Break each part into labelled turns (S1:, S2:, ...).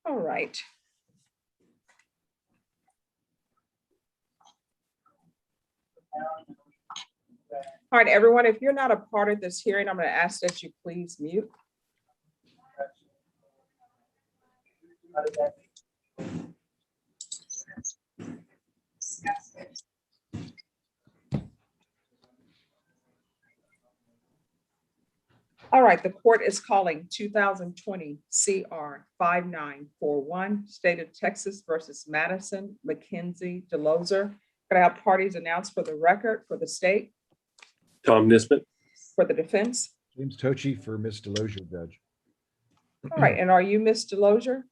S1: All right. All right, everyone, if you're not a part of this hearing, I'm going to ask that you please mute. All right, the court is calling 2020 CR 5941, State of Texas versus Madison McKenzie DeLozer. Could I have parties announced for the record for the state,
S2: Tom Nisbet.
S1: for the defense?
S3: James Tochi for Ms. Delozier, Judge.
S1: All right, and are you Ms. DeLozer?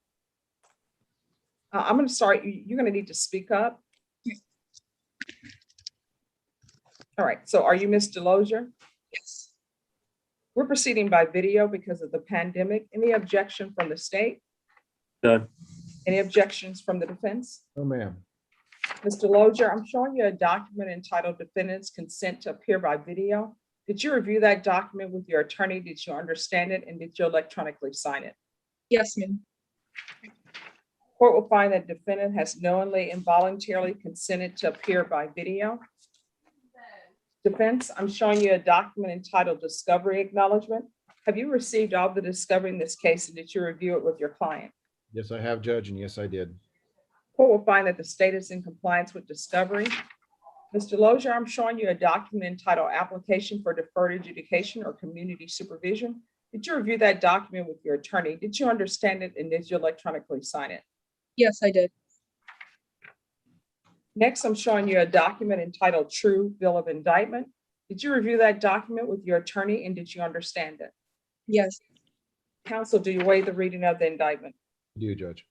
S1: I'm going to start. You're going to need to speak up. All right, so are you Ms. DeLozier?
S4: Yes.
S1: We're proceeding by video because of the pandemic. Any objection from the state?
S2: None.
S1: Any objections from the defense?
S3: No, ma'am.
S1: Mr. Lozier, I'm showing you a document entitled Defendant's Consent to Appear by Video. Did you review that document with your attorney? Did you understand it? And did you electronically sign it?
S4: Yes, ma'am.
S1: Court will find that defendant has knowingly and voluntarily consented to appear by video. Defense, I'm showing you a document entitled Discovery Acknowledgement. Have you received all the discovery in this case, and did you review it with your client?
S3: Yes, I have, Judge, and yes, I did.
S1: Court will find that the state is in compliance with discovery. Mr. Lozier, I'm showing you a document entitled Application for Deferred Adjudication or Community Supervision. Did you review that document with your attorney? Did you understand it, and did you electronically sign it?
S4: Yes, I did.
S1: Next, I'm showing you a document entitled True Bill of Indictment. Did you review that document with your attorney, and did you understand it?
S4: Yes.
S1: Counsel, do you waive the reading of the indictment?
S3: I do, Judge.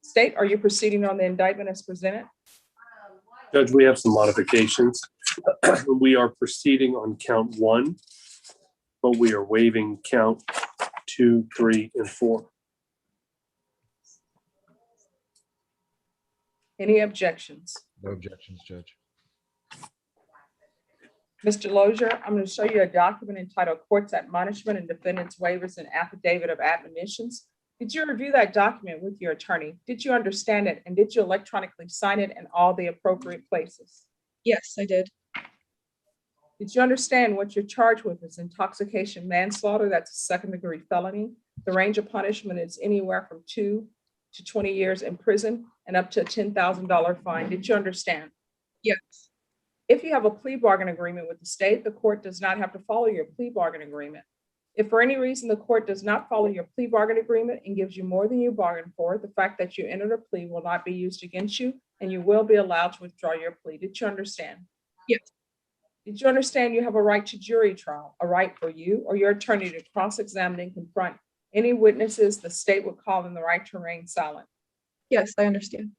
S1: State, are you proceeding on the indictment as presented?
S2: Judge, we have some modifications. We are proceeding on count 1, but we are waiving count 2, 3, and 4.
S1: Any objections?
S3: No objections, Judge.
S1: Mr. Lozier, I'm going to show you a document entitled Court's Admonishment and Defendant's Waivers and Affidavit of Admonitions. Did you review that document with your attorney? Did you understand it, and did you electronically sign it in all the appropriate places?
S4: Yes, I did.
S1: Did you understand what you're charged with is intoxication manslaughter? That's a second-degree felony. The range of punishment is anywhere from 2 to 20 years in prison and up to a $10,000 fine. Did you understand?
S4: Yes.
S1: If you have a plea bargain agreement with the state, the court does not have to follow your plea bargain agreement. If for any reason the court does not follow your plea bargain agreement and gives you more than you bargained for, the fact that you entered a plea will not be used against you, and you will be allowed to withdraw your plea. Did you understand?
S4: Yes.
S1: Did you understand you have a right to jury trial, a right for you or your attorney to cross-examine and confront any witnesses the state would call them the right to remain silent?
S4: Yes, I understand.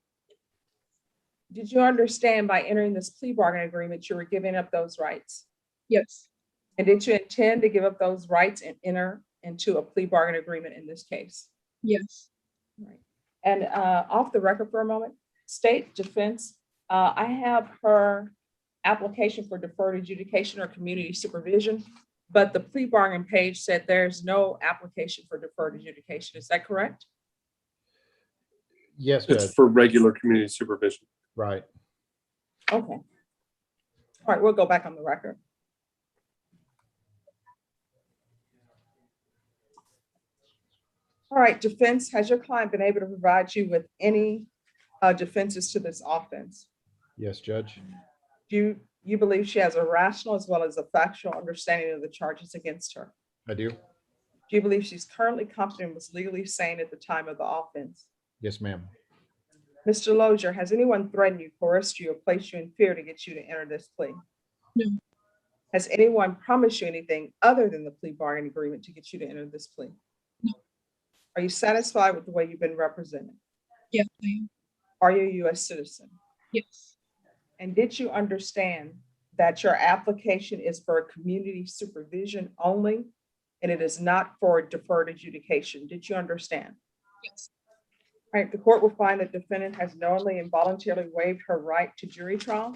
S1: Did you understand by entering this plea bargain agreement, you were giving up those rights?
S4: Yes.
S1: And did you intend to give up those rights and enter into a plea bargain agreement in this case?
S4: Yes.
S1: Right. And off the record for a moment, state defense, I have her application for deferred adjudication or community supervision, but the plea bargain page said there's no application for deferred adjudication. Is that correct?
S3: Yes, Judge.
S2: It's for regular community supervision.
S3: Right.
S1: Okay. All right, we'll go back on the record. All right, defense, has your client been able to provide you with any defenses to this offense?
S3: Yes, Judge.
S1: Do you believe she has a rational as well as a factual understanding of the charges against her?
S3: I do.
S1: Do you believe she's currently competent and was legally sane at the time of the offense?
S3: Yes, ma'am.
S1: Mr. Lozier, has anyone threatened you, coerced you, or placed you in fear to get you to enter this plea?
S4: No.
S1: Has anyone promised you anything other than the plea bargain agreement to get you to enter this plea?
S4: No.
S1: Are you satisfied with the way you've been represented?
S4: Yes, I am.
S1: Are you a U.S. citizen?
S4: Yes.
S1: And did you understand that your application is for community supervision only, and it is not for deferred adjudication? Did you understand?
S4: Yes.
S1: All right, the court will find that defendant has knowingly and voluntarily waived her right to jury trial.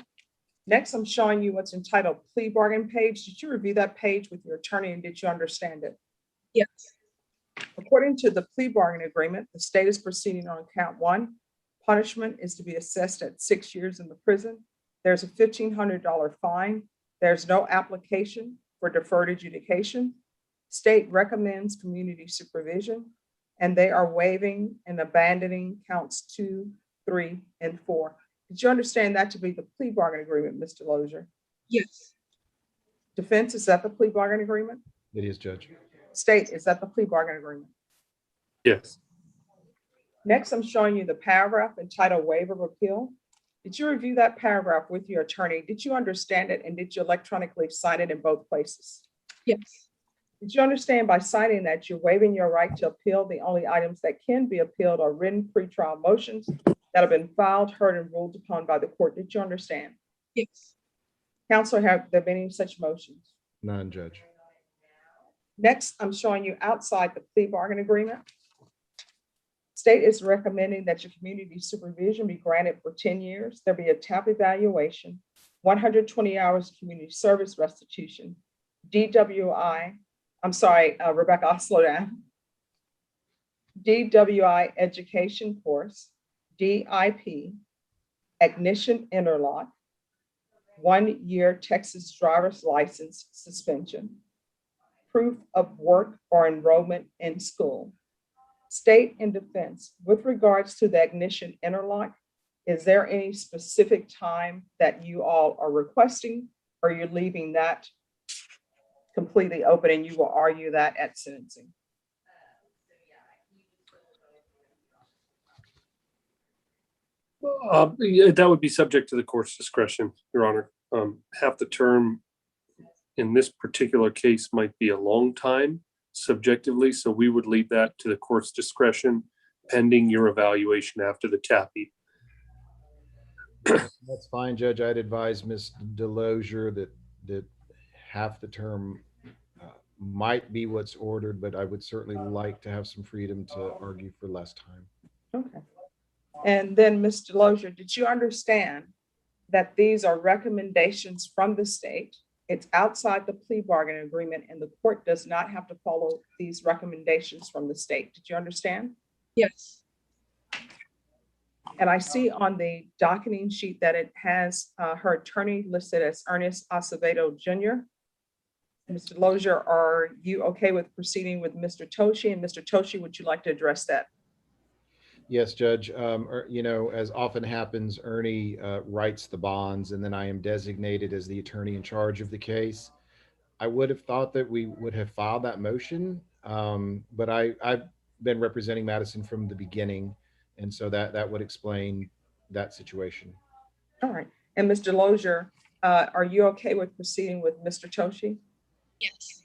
S1: Next, I'm showing you what's entitled plea bargain page. Did you review that page with your attorney, and did you understand it?
S4: Yes.
S1: According to the plea bargaining agreement, the state is proceeding on count one. Punishment is to be assessed at 6 years in the prison. There's a $1,500 fine. There's no application for deferred adjudication. State recommends community supervision, and they are waiving and abandoning counts 2, 3, and 4. Did you understand that to be the plea bargaining agreement, Mr. Lozier?
S4: Yes.
S1: Defense, is that the plea bargaining agreement?
S3: It is, Judge.
S1: State, is that the plea bargaining agreement?
S2: Yes.
S1: Next, I'm showing you the paragraph entitled Waiver of Appeal. Did you review that paragraph with your attorney? Did you understand it, and did you electronically sign it in both places?
S4: Yes.
S1: Did you understand by signing that you're waiving your right to appeal? The only items that can be appealed are written pretrial motions that have been filed, heard, and ruled upon by the court. Did you understand?
S4: Yes.
S1: Counselor, have there been any such motions?
S3: None, Judge.
S1: Next, I'm showing you outside the plea bargaining agreement. State is recommending that your community supervision be granted for 10 years. There be a TAP evaluation, 120 hours of community service restitution, DWI, Rebecca, I'll slow down. DWI education course, DIP, ignition interlock, 1 year Texas driver's license suspension, proof of work or enrollment in school. State and defense, with regards to the ignition interlock, is there any specific time that you all are requesting, or you're leaving that completely open and you will argue that at sentencing?
S2: Yeah, that would be subject to the court's discretion, Your Honor. Half the term in this particular case might be a long time subjectively, so we would leave that to the court's discretion pending your evaluation after the TAPI.
S3: That's fine, Judge. I'd advise Ms. Delosier that half the term might be what's ordered, but I would certainly like to have some freedom to argue for less time.
S1: Okay. And then, Mr. Lozier, did you understand that these are recommendations from the state? It's outside the plea bargaining agreement, and the court does not have to follow these recommendations from the state. Did you understand?
S4: Yes.
S1: And I see on the docketing sheet that it has her attorney listed as Ernest Acevedo Jr. Mr. Lozier, are you okay with proceeding with Mr. Toshi? And Mr. Toshi, would you like to address that?
S3: Yes, Judge. As often happens, Ernie writes the bonds, and then I am designated as the attorney in charge of the case. I would have thought that we would have filed that motion, but I've been representing Madison from the beginning, and so that would explain that situation.
S1: All right. And Mr. Lozier, are you okay with proceeding with Mr. Toshi?
S4: Yes.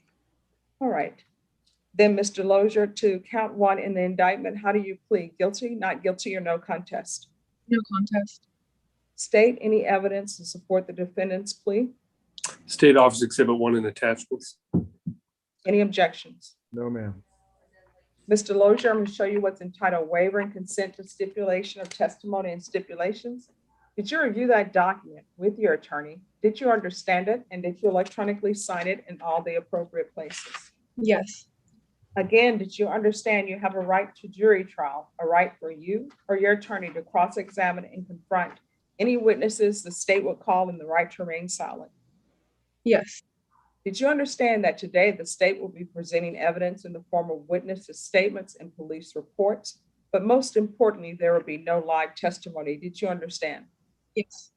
S1: All right. Then, Mr. Lozier, to count one in the indictment, how do you plead? Guilty, not guilty, or no contest?
S4: No contest.
S1: State any evidence to support the defendant's plea?
S2: State Office Exhibit 1 and attachments.
S1: Any objections?
S3: No, ma'am.
S1: Mr. Lozier, I'm going to show you what's entitled Waiver and Consent to Stipulation of Testimony and Stipulations. Did you review that document with your attorney? Did you understand it? And did you electronically sign it in all the appropriate places?
S4: Yes.
S1: Again, did you understand you have a right to jury trial, a right for you or your attorney to cross-examine and confront any witnesses the state would call and the right to remain silent?
S4: Yes.
S1: Did you understand that today the state will be presenting evidence in the form of witnesses' statements and police reports, but most importantly, there will be no live testimony? Did you understand?
S4: Yes.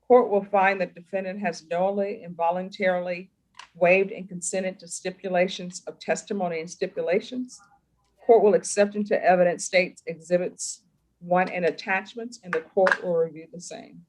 S1: Court will find that defendant has knowingly and voluntarily waived and consented to stipulations of testimony and stipulations. Court will accept into evidence states exhibits 1 and attachments, and the court will review the same.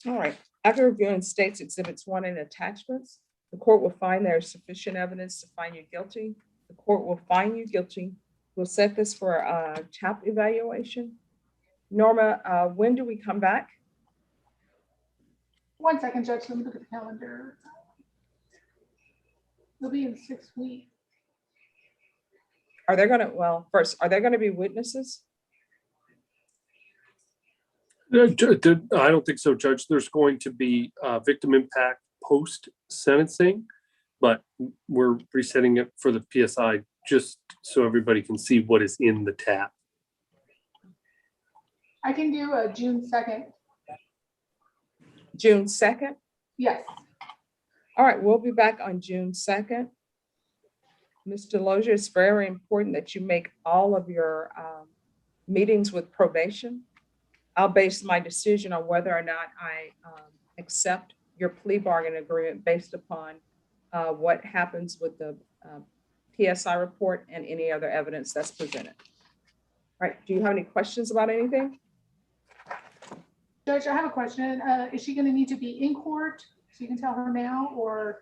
S1: All right, after reviewing states exhibits 1 and attachments, the court will find there is sufficient evidence to find you guilty. The court will find you guilty. We'll set this for a TAP evaluation. Norma, when do we come back?
S5: 1 second, Judge, let me look at the calendar. It'll be in 6 weeks.
S1: Are there gonna, well, first, are there gonna be witnesses?
S2: I don't think so, Judge. There's going to be victim impact post sentencing, but we're resetting it for the PSI just so everybody can see what is in the TAP.
S5: I can do a June 2nd.
S1: June 2nd?
S5: Yes.
S1: All right, we'll be back on June 2nd. Mr. Lozier, it's very important that you make all of your meetings with probation. I'll base my decision on whether or not I accept your plea bargain agreement based upon what happens with the PSI report and any other evidence that's presented. All right, do you have any questions about anything?
S5: Judge, I have a question. Is she going to need to be in court so you can tell her now, or?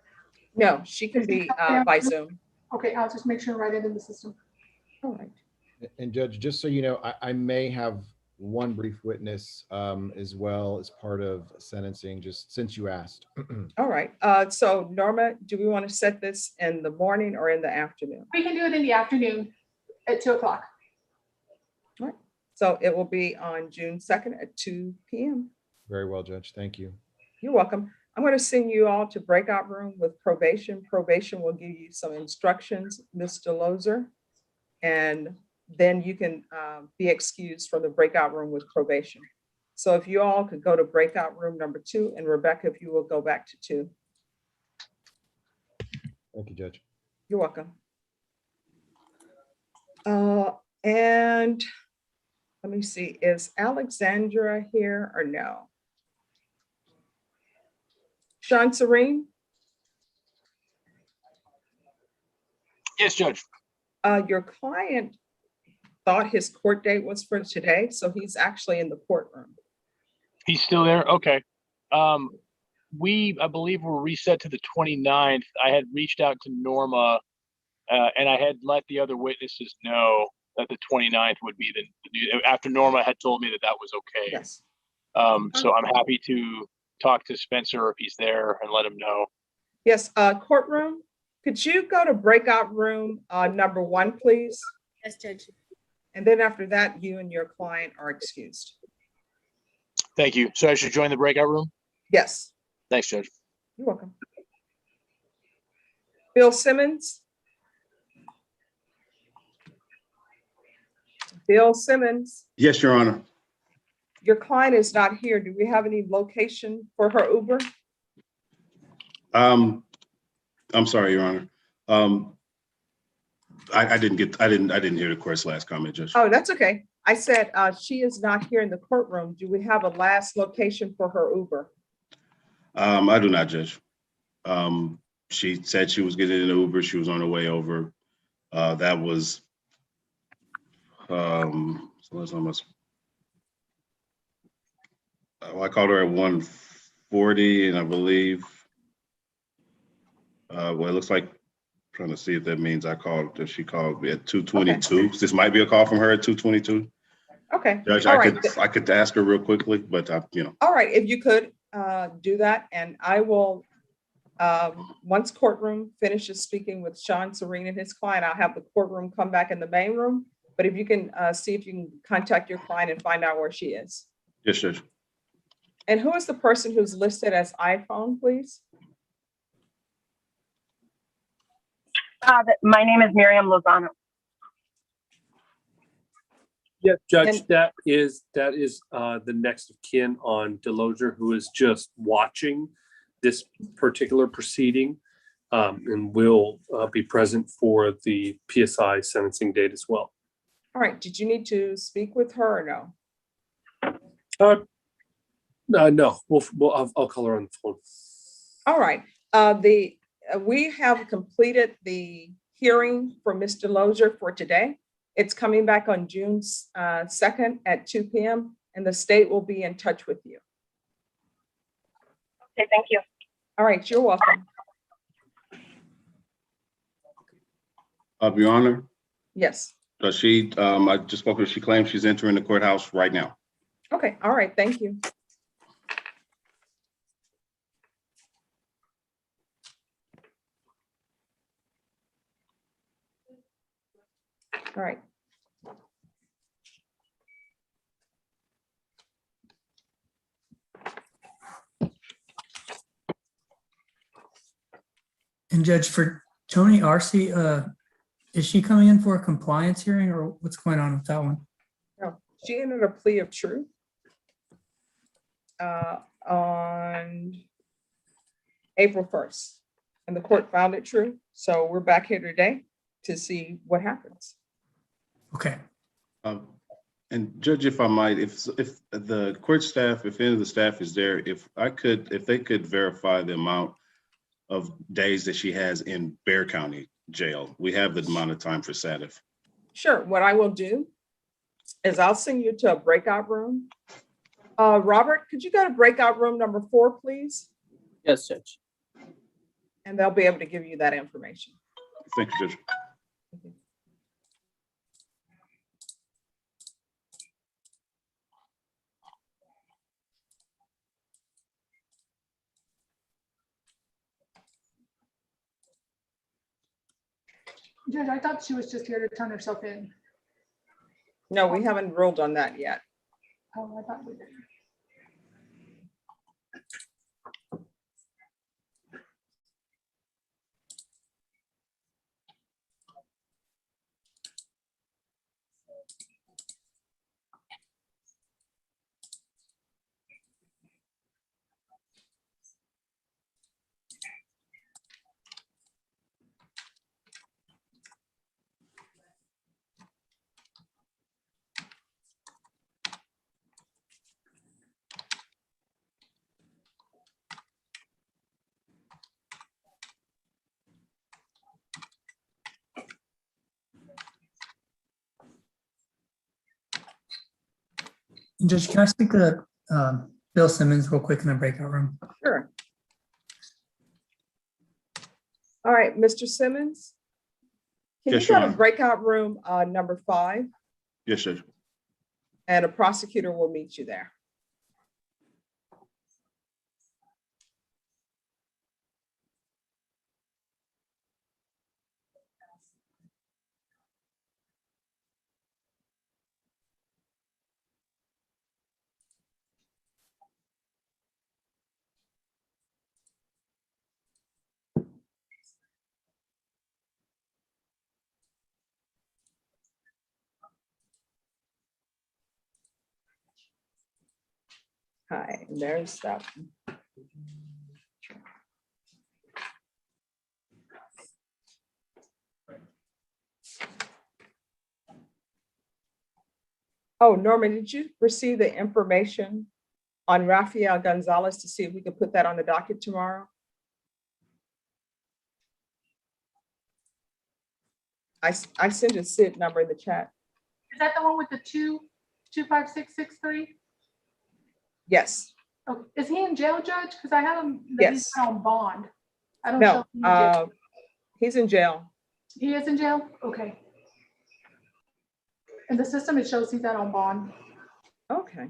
S1: No, she can be by Zoom.
S5: Okay, I'll just make sure and write it in the system.
S1: All right.
S3: And Judge, just so you know, I may have one brief witness as well as part of sentencing, just since you asked.
S1: All right. So Norma, do we want to set this in the morning or in the afternoon?
S5: We can do it in the afternoon at 2 o'clock.
S1: All right. So it will be on June 2nd at 2 p.m.
S3: Very well, Judge. Thank you.
S1: You're welcome. I'm going to send you all to breakout room with probation. Probation will give you some instructions, Mr. Lozier, and then you can be excused from the breakout room with probation. So if you all could go to breakout room number 2, and Rebecca, if you will go back to 2.
S3: Thank you, Judge.
S1: You're welcome. And let me see, is Alexandra here or no? Sean Serene?
S6: Yes, Judge.
S1: Your client thought his court date was for today, so he's actually in the courtroom.
S6: He's still there? Okay. I believe we're reset to the 29th. I had reached out to Norma and I had let the other witnesses know that the 29th would be the new, after Norma had told me that that was okay.
S1: Yes.
S6: So I'm happy to talk to Spencer if he's there and let him know.
S1: Yes, courtroom, could you go to breakout room number 1, please?
S7: Yes, Judge.
S1: And then after that, you and your client are excused.
S6: Thank you. So I should join the breakout room?
S1: Yes,
S6: Thanks, Judge.
S1: you're welcome. Bill Simmons? Bill Simmons,
S8: Yes, Your Honor.
S1: your client is not here. Do we have any location for her Uber?
S8: I'm sorry, Your Honor. I didn't hear the court's last comment, Judge.
S1: Oh, that's okay. I said she is not here in the courtroom. Do we have a last location for her Uber?
S8: I do not, Judge. She said she was getting an Uber. She was on her way over. That was, so that's almost, I called her at 1:40, and I believe, well, it looks like, trying to see if that means if she called me at 2:22. Okay. This might be a call from her at 2:22.
S1: Okay.
S8: Judge, I could ask her real quickly, but
S1: All right, if you could do that, and I will, once courtroom finishes speaking with Sean Serene and his client, I'll have the courtroom come back in the main room. But if you can see if you can contact your client and find out where she is.
S8: Yes, Judge.
S1: And who is the person who's listed as iPhone, please?
S9: My name is Miriam Lozano.
S2: Yeah, Judge,
S1: And-
S2: that is the next of kin on Delozier, who is just watching this particular proceeding and will be present for the PSI sentencing date as well.
S1: All right, did you need to speak with her or no?
S2: No, I'll call her on the phone.
S1: All right, we have completed the hearing for Mr. Lozier for today. It's coming back on June 2nd at 2 p.m. and the state will be in touch with you.
S7: Okay, thank you.
S1: All right, you're welcome.
S8: Your Honor,
S1: Yes.
S8: I just spoke with her. She claims she's entering the courthouse right now.
S1: Okay, all right, thank you. All right.
S9: And Judge, for Tony Arce, is she coming in for a compliance hearing or what's going on with that one?
S1: No, she entered a plea of truth on April 1st, and the court found it true. So we're back here today to see what happens.
S9: Okay.
S8: And Judge, if I might, if the court staff, if any of the staff is there, if they could verify the amount of days that she has in Bexar County Jail. We have the amount of time for SATF.
S1: Sure, what I will do is I'll send you to a breakout room. Robert, could you go to breakout room number 4, please?
S10: Yes, Judge.
S1: And they'll be able to give you that information.
S8: Thank you, Judge.
S5: Judge, I thought she was just here to turn herself in.
S1: No, we haven't ruled on that yet.
S5: Oh, I thought we did.
S9: And Judge, can I speak to Bill Simmons real quick in the breakout room?
S1: Sure. All right, Mr. Simmons. Can
S8: Yes,
S1: you
S8: Your
S1: go to
S8: Honor.
S1: breakout room number 5?
S8: Yes, Judge.
S1: And a prosecutor will meet you there. Hi, and there's that one. Oh, Norman, did you receive the information on Rafael Gonzalez to see if we could put that on the docket tomorrow? I sent a SID number in the chat.
S5: Is that the one with the 25663?
S1: Yes.
S5: Oh, is he in jail, Judge? Because I have him that he's
S1: Yes.
S5: on bond. I don't
S1: No,
S5: show him in jail.
S1: he's in jail.
S5: He is in jail? Okay. In the system, it shows he's out on bond.
S1: Okay.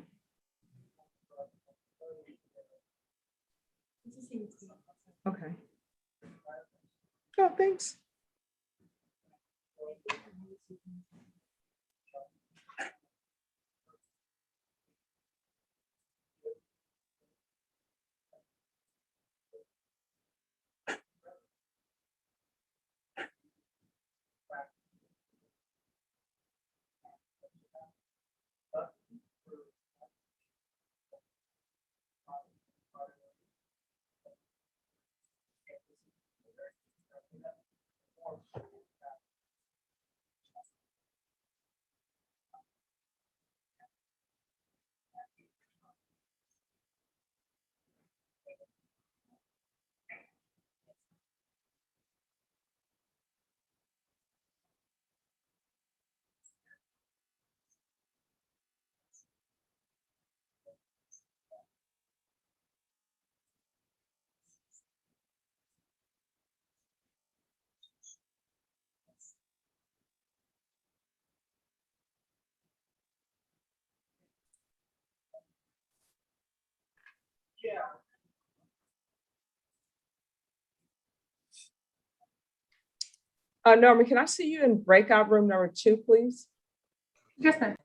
S1: Okay. Oh, thanks. Norma, can I see you in breakout room number 2, please?
S5: Yes, ma'am.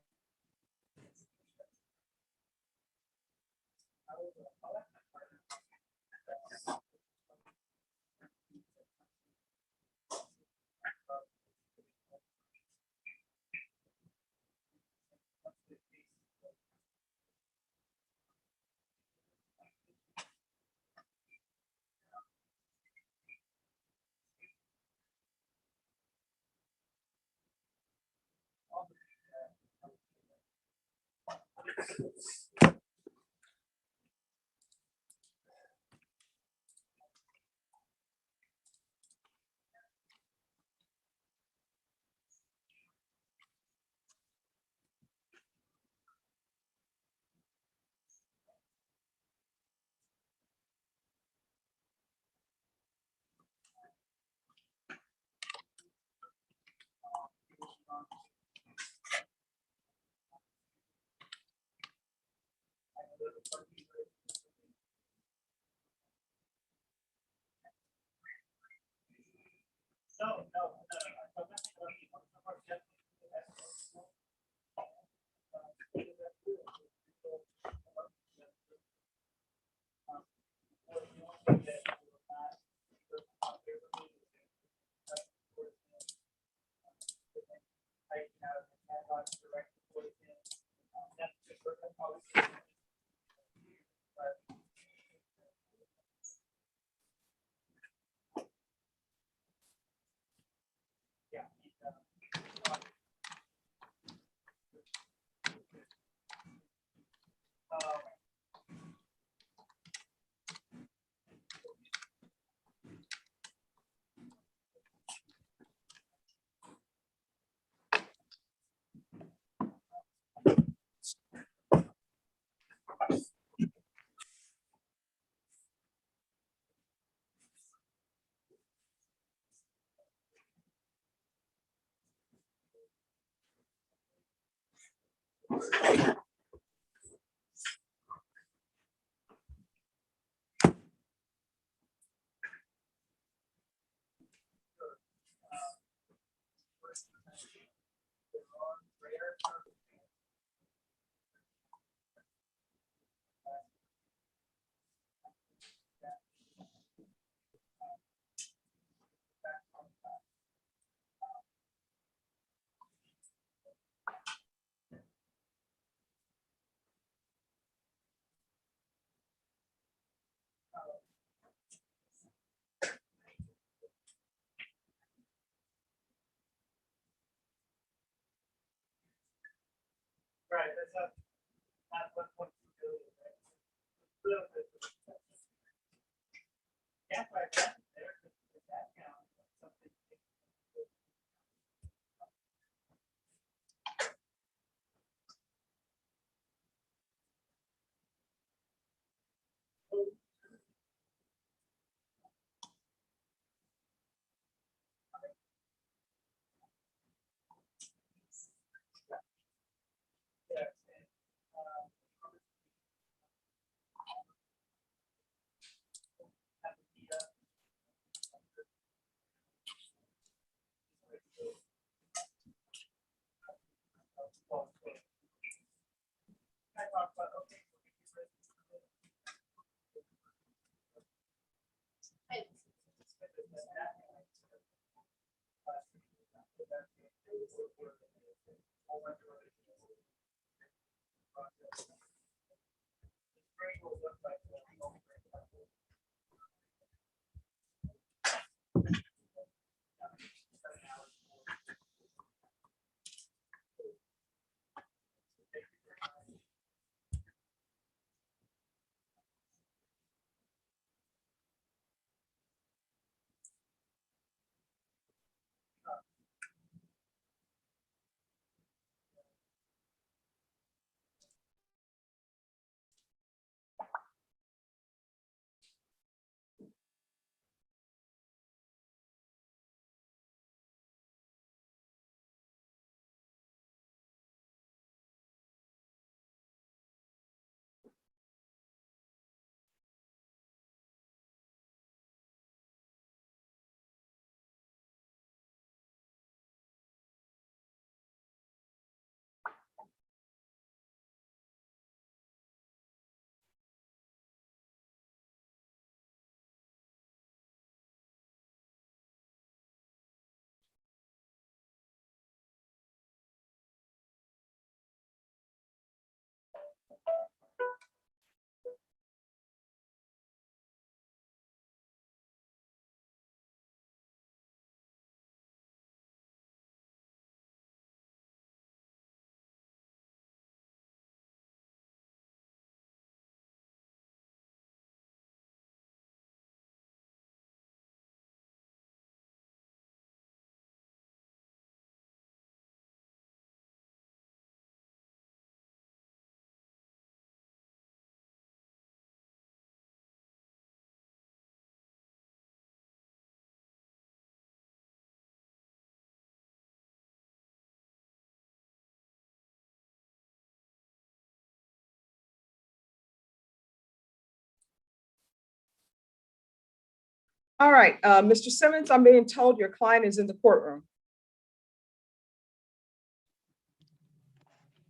S1: All right, Mr. Simmons, I'm being told your client is in the courtroom.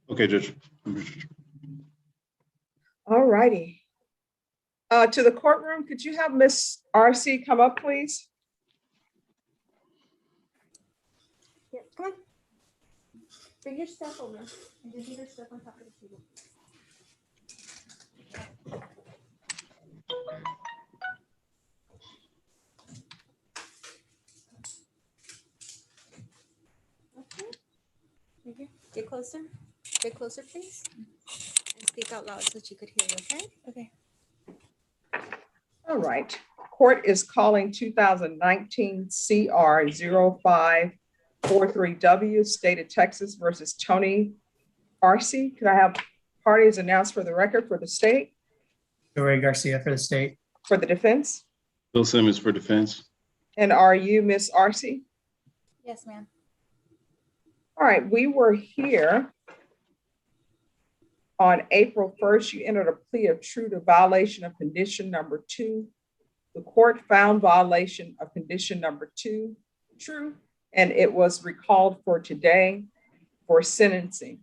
S8: Okay, Judge.
S1: All righty. To the courtroom, could you have Miss RC come up, please?
S7: Yeah, come on. Bring your stuff over and just leave your stuff on top of the table. Okay. Right here. Get closer. Get closer, please. And speak out loud so that you could hear you, okay? Okay.
S1: All right. Court is calling 2019 CR 0543W, State of Texas versus Tony RC. Could I have parties announced for the record for the state,
S9: Joey Garcia for the state.
S1: for the defense?
S8: Bill Simmons for defense.
S1: And are you Miss RC?
S7: Yes, ma'am.
S1: All right, we were here on April 1st. You entered a plea of true to violation of condition number 2. The court found violation of condition number 2 true, and it was recalled for today for sentencing.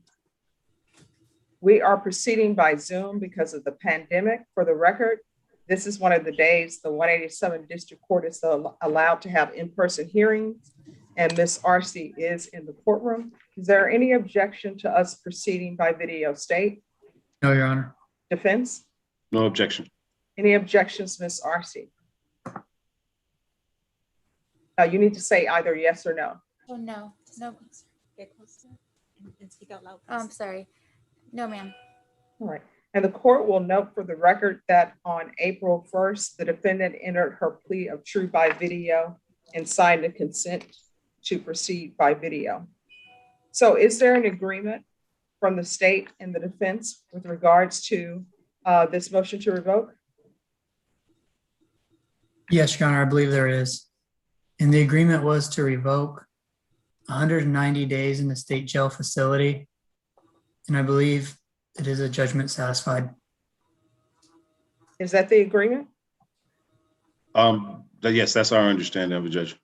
S1: We are proceeding by Zoom because of the pandemic. For the record, this is one of the days the 187 District Court is allowed to have in-person hearings, and Ms. RC is in the courtroom. Is there any objection to us proceeding by video, state?
S9: No, Your Honor.
S1: Defense?
S8: No objection.
S1: Any objections, Ms. RC? You need to say either yes or no.
S7: Oh, no. No. Get closer and speak out loud. Oh, I'm sorry. No, ma'am.
S1: All right. And the court will note for the record that on April 1st, the defendant entered her plea of true by video and signed a consent to proceed by video. So is there an agreement from the state and the defense with regards to this motion to revoke?
S9: Yes, Your Honor, I believe there is. And the agreement was to revoke 190 days in the state jail facility. And I believe it is a judgment satisfied.
S1: Is that the agreement?
S8: Yes, that's our understanding of it, Judge.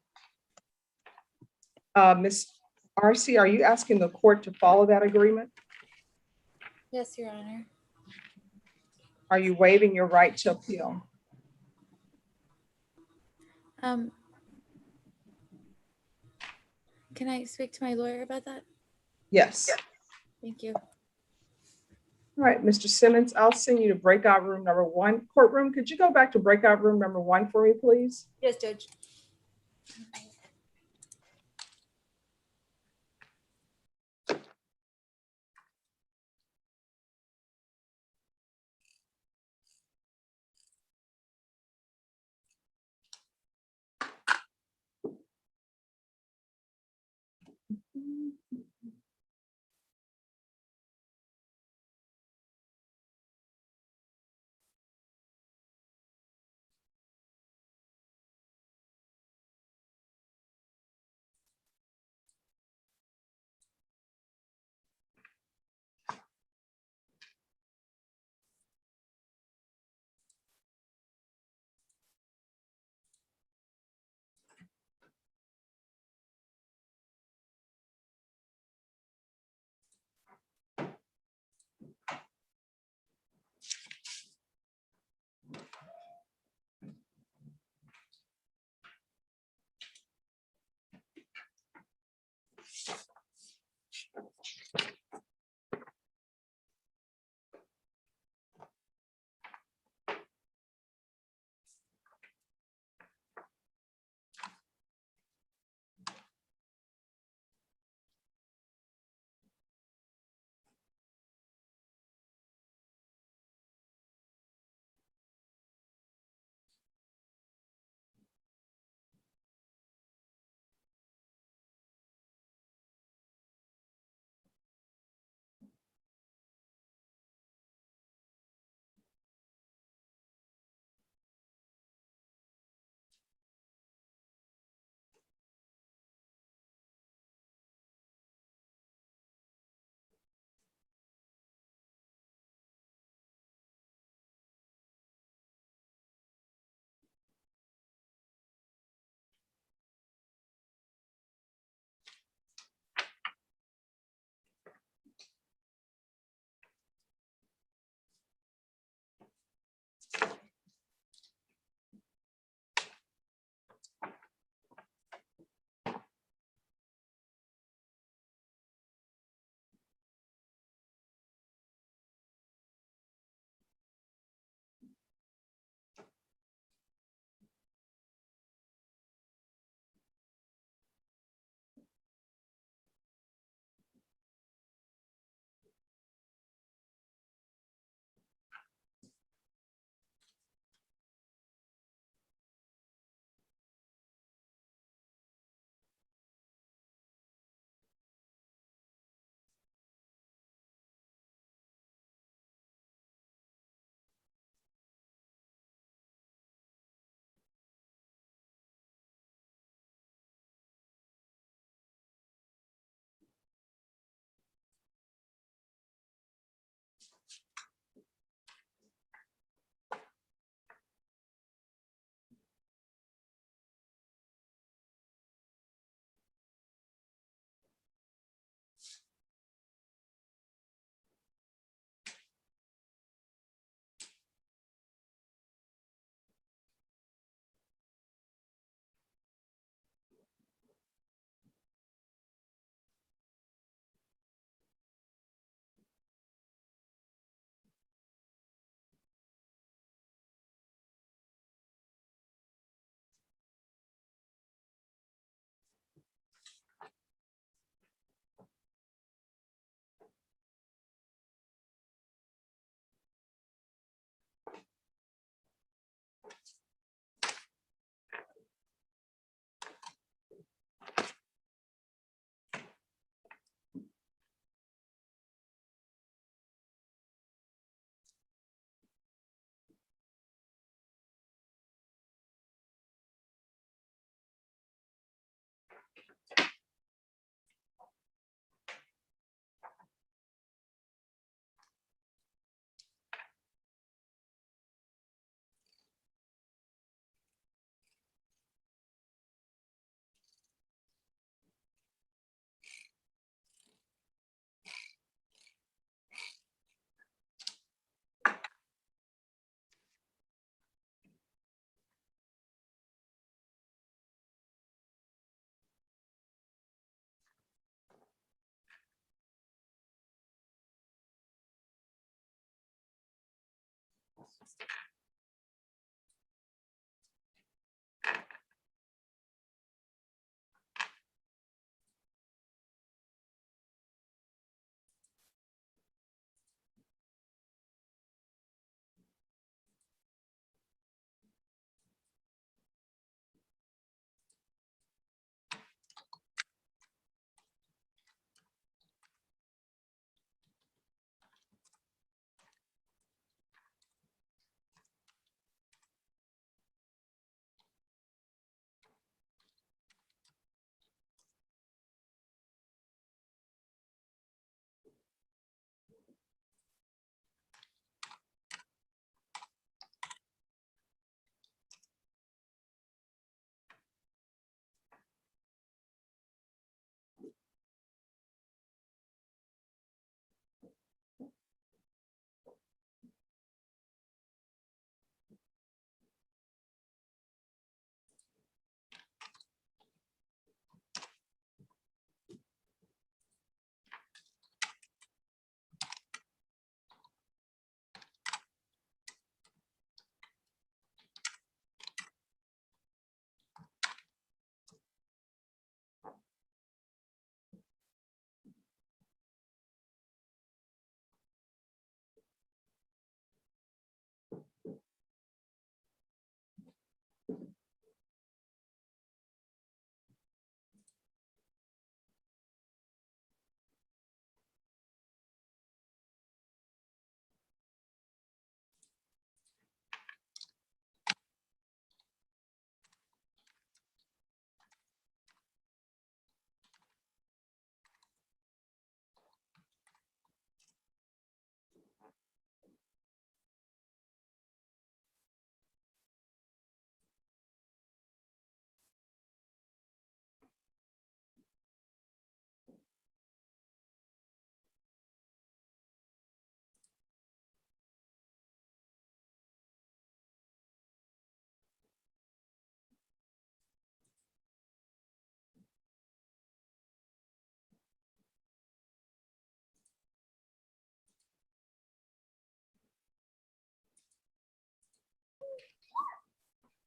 S1: Ms. RC, are you asking the court to follow that agreement?
S7: Yes, Your Honor.
S1: Are you waiving your right to appeal?
S7: Can I speak to my lawyer about that?
S1: Yes.
S7: Thank you.
S1: All right, Mr. Simmons, I'll send you to breakout room number 1. Courtroom, could you go back to breakout room number 1 for me, please?
S7: Yes, Judge.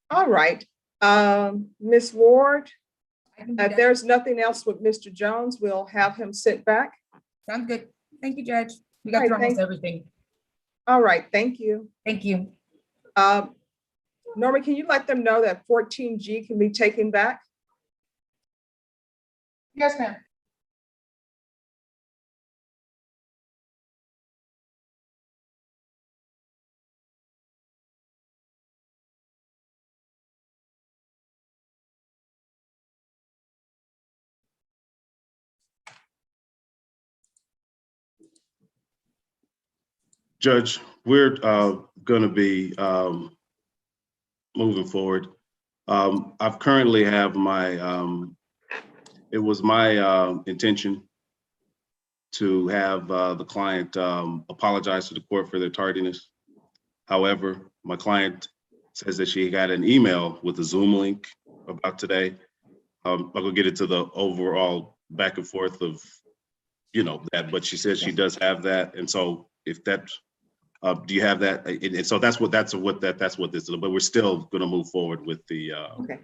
S1: All right, Ms. Ward, if there's nothing else with Mr. Jones, we'll have him sit back.
S10: Sounds good. Thank you, Judge. We got
S1: Right,
S10: through almost
S1: thank-
S10: everything.
S1: All right, thank you.
S10: Thank you.
S1: Norma, can you let them know that 14G can be taken back?
S5: Yes, ma'am.
S8: Judge, we're going to be moving forward. I've currently have my, it was my intention to have the client apologize to the court for their tardiness. However, my client says that she got an email with a Zoom link about today. I'm gonna get into the overall back and forth of, that, but she says she does have that. And so if that, do you have that? And so that's what this is, but we're still gonna move forward with the.
S1: Okay,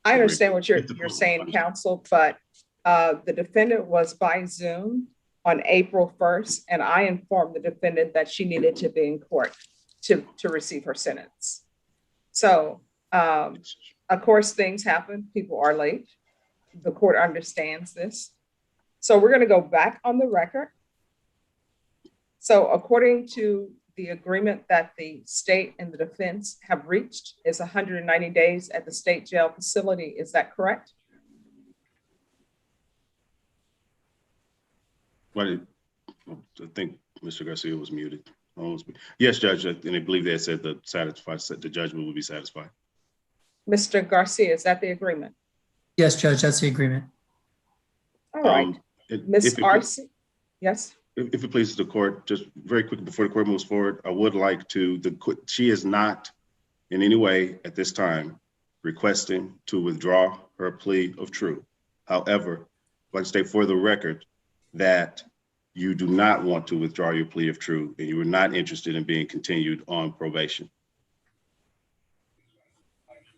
S1: I understand what you're saying, counsel, but the defendant was by Zoom on April 1st, and I informed the defendant that she needed to be in court to receive her sentence. So, of course, things happen. People are late. The court understands this. So we're going to go back on the record. So according to the agreement that the state and the defense have reached is 190 days at the state jail facility. Is that correct?
S8: I think Mr. Garcia was muted. Yes, Judge, and I believe they said the judgment will be satisfied.
S1: Mr. Garcia, is that the agreement?
S9: Yes, Judge, that's the agreement.
S1: All right. Ms. Arce, yes?
S8: If it pleases the court, just very quickly before the court moves forward, I would like to, she is not in any way at this time requesting to withdraw her plea of true. However, I'd like to state for the record that you do not want to withdraw your plea of true, and you are not interested in being continued on probation.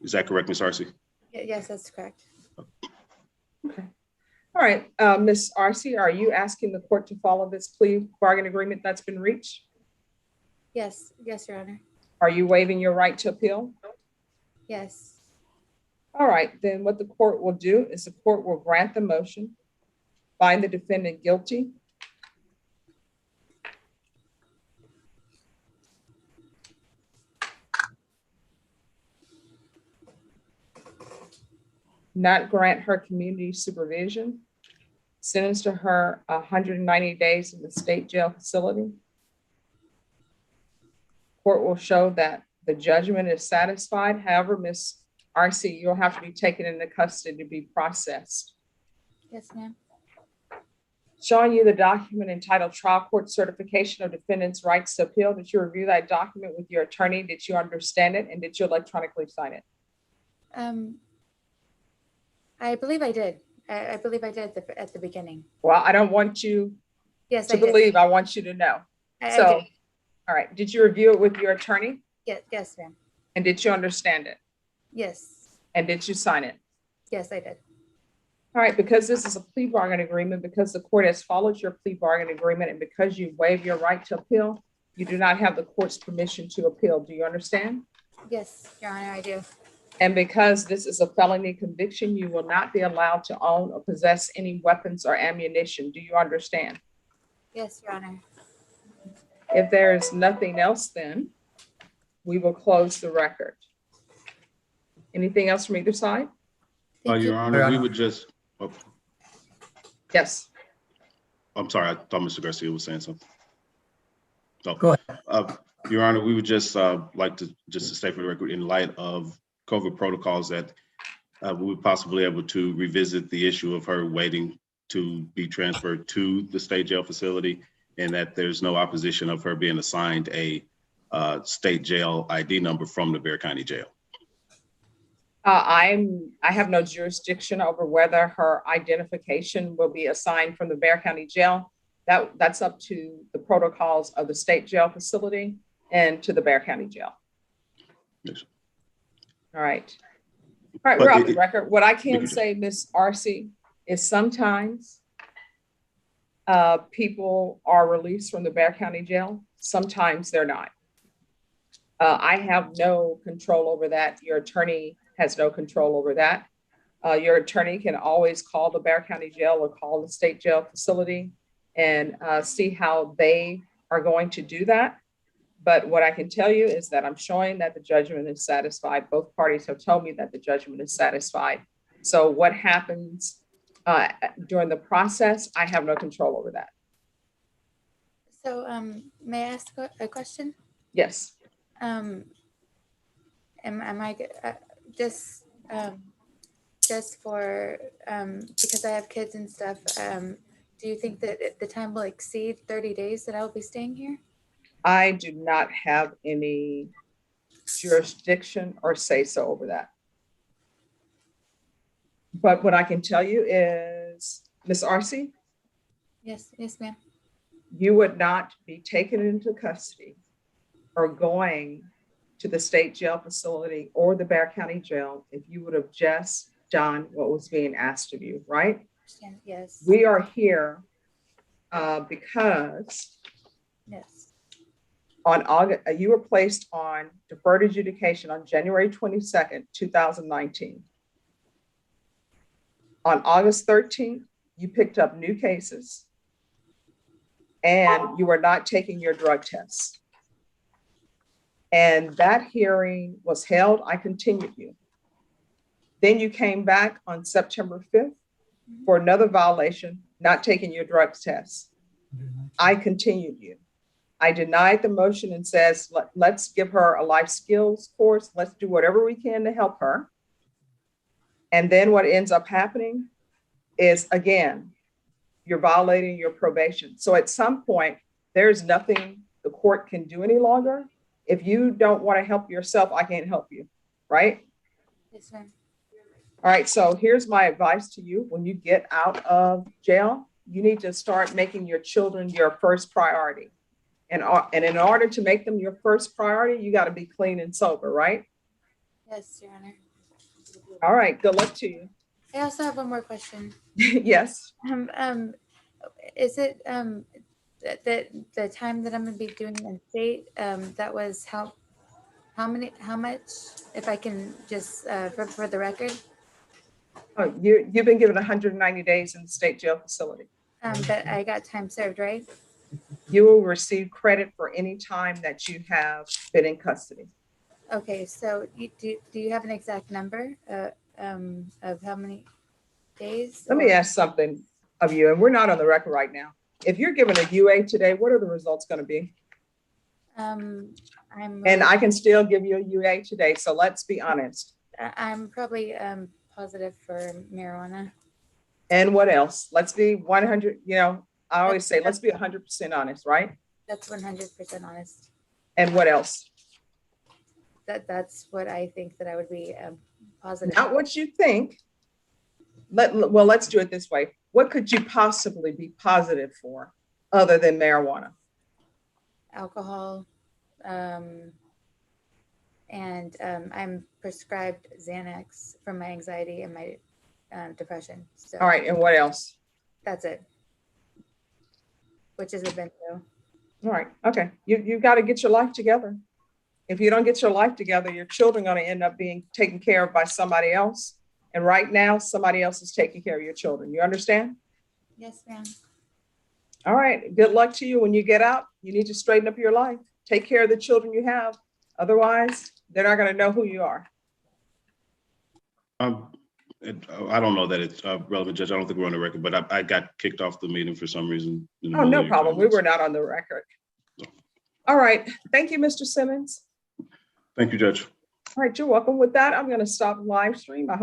S8: Is that correct, Ms. Arce?
S7: Yes, that's correct.
S1: Okay. All right, Ms. Arce, are you asking the court to follow this plea bargain agreement that's been reached?
S7: Yes, Your Honor.
S1: Are you waiving your right to appeal?
S7: Yes.
S1: All right, then what the court will do is the court will grant the motion, find the defendant guilty, not grant her community supervision, sentence to her 190 days in the state jail facility. Court will show that the judgment is satisfied. However, Ms. Arce, you'll have to be taken into custody to be processed.
S7: Yes, ma'am.
S1: Showing you the document entitled Trial Court Certification of Defendant's Rights to Appeal. Did you review that document with your attorney? Did you understand it? And did you electronically sign it?
S7: I believe I did. I believe I did at the beginning.
S1: Well, I don't want you
S7: Yes,
S1: to
S7: I did.
S1: believe. I want you to know.
S7: I
S1: So,
S7: did.
S1: all right. Did you review it with your attorney?
S7: Yes, ma'am.
S1: And did you understand it?
S7: Yes.
S1: And did you sign it?
S7: Yes, I did.
S1: All right, because this is a plea bargain agreement, because the court has followed your plea bargain agreement, and because you waive your right to appeal, you do not have the court's permission to appeal. Do you understand?
S7: Yes, Your Honor, I do.
S1: And because this is a felony conviction, you will not be allowed to own or possess any weapons or ammunition. Do you understand?
S7: Yes, Your Honor.
S1: If there is nothing else, then we will close the record. Anything else from either side?
S7: Thank you.
S8: Your Honor, we would just, oh,
S1: Yes.
S8: I'm sorry, I thought Mr. Garcia was saying something. Oh,
S9: Go ahead.
S8: Your Honor, we would just like to state for the record, in light of COVID protocols, that we would possibly able to revisit the issue of her waiting to be transferred to the state jail facility, and that there's no opposition of her being assigned a state jail ID number from the Bexar County Jail.
S1: I have no jurisdiction over whether her identification will be assigned from the Bexar County Jail. That's up to the protocols of the state jail facility and to the Bexar County Jail.
S8: Yes.
S1: All right. All right, we're off the record. What I can say, Ms. Arce, is sometimes people are released from the Bexar County Jail. Sometimes they're not. I have no control over that. Your attorney has no control over that. Your attorney can always call the Bexar County Jail or call the state jail facility and see how they are going to do that. But what I can tell you is that I'm showing that the judgment is satisfied. Both parties have told me that the judgment is satisfied. So what happens during the process, I have no control over that.
S7: So may I ask a question?
S1: Yes.
S7: Am I just for because I have kids and stuff, do you think that the time will exceed 30 days that I'll be staying here?
S1: I do not have any jurisdiction or say so over that. But what I can tell you is, Ms. Arce,
S7: Yes, ma'am.
S1: you would not be taken into custody or going to the state jail facility or the Bexar County Jail if you would have just done what was being asked of you, right?
S7: Yes.
S1: We are here because
S7: Yes.
S1: on August, you were placed on deferred adjudication on January 22nd, 2019. On August 13th, you picked up new cases and you were not taking your drug tests. And that hearing was held. I continued you. Then you came back on September 5th for another violation, not taking your drug tests. I continued you. I denied the motion and says, let's give her a life skills course. Let's do whatever we can to help her. And then what ends up happening is, again, you're violating your probation. So at some point, there's nothing the court can do any longer. If you don't want to help yourself, I can't help you, right?
S7: Yes, ma'am.
S1: All right, so here's my advice to you. When you get out of jail, you need to start making your children your first priority. And in order to make them your first priority, you got to be clean and sober, right?
S7: Yes, Your Honor.
S1: All right, good luck to you.
S7: I also have one more question.
S1: Yes.
S7: Is it the time that I'm gonna be doing in state, that was how much, if I can just, for the record?
S1: Oh, you've been given 190 days in the state jail facility.
S7: But I got time served, right?
S1: You will receive credit for any time that you have been in custody.
S7: Okay, so do you have an exact number, of how many days?
S1: Let me ask something of you, and we're not on the record right now. If you're given a UA today, what are the results going to be? And I can still give you a UA today, so let's be honest.
S7: I'm probably positive for marijuana.
S1: And what else? Let's be 100, I always say, let's be 100% honest, right?
S7: That's 100% honest.
S1: And what else?
S7: That's what I think that I would be positive.
S1: Not what you think. Well, let's do it this way. What could you possibly be positive for other than marijuana?
S7: Alcohol, and I'm prescribed Xanax for my anxiety and my depression. So
S1: All right, and what else?
S7: that's it. Which is a been through.
S1: All right, okay. You've got to get your life together. If you don't get your life together, your children are going to end up being taken care of by somebody else. And right now, somebody else is taking care of your children. You understand?
S7: Yes, ma'am.
S1: All right. Good luck to you when you get out. You need to straighten up your life. Take care of the children you have. Otherwise, they're not going to know who you are.
S8: I don't know that it's relevant, Judge. I don't think we're on the record, but I got kicked off the meeting for some reason.
S1: Oh, no problem. We were not on the record. All right. Thank you, Mr. Simmons.
S8: Thank you, Judge.
S1: All right. You're welcome. With that, I'm going to stop live stream.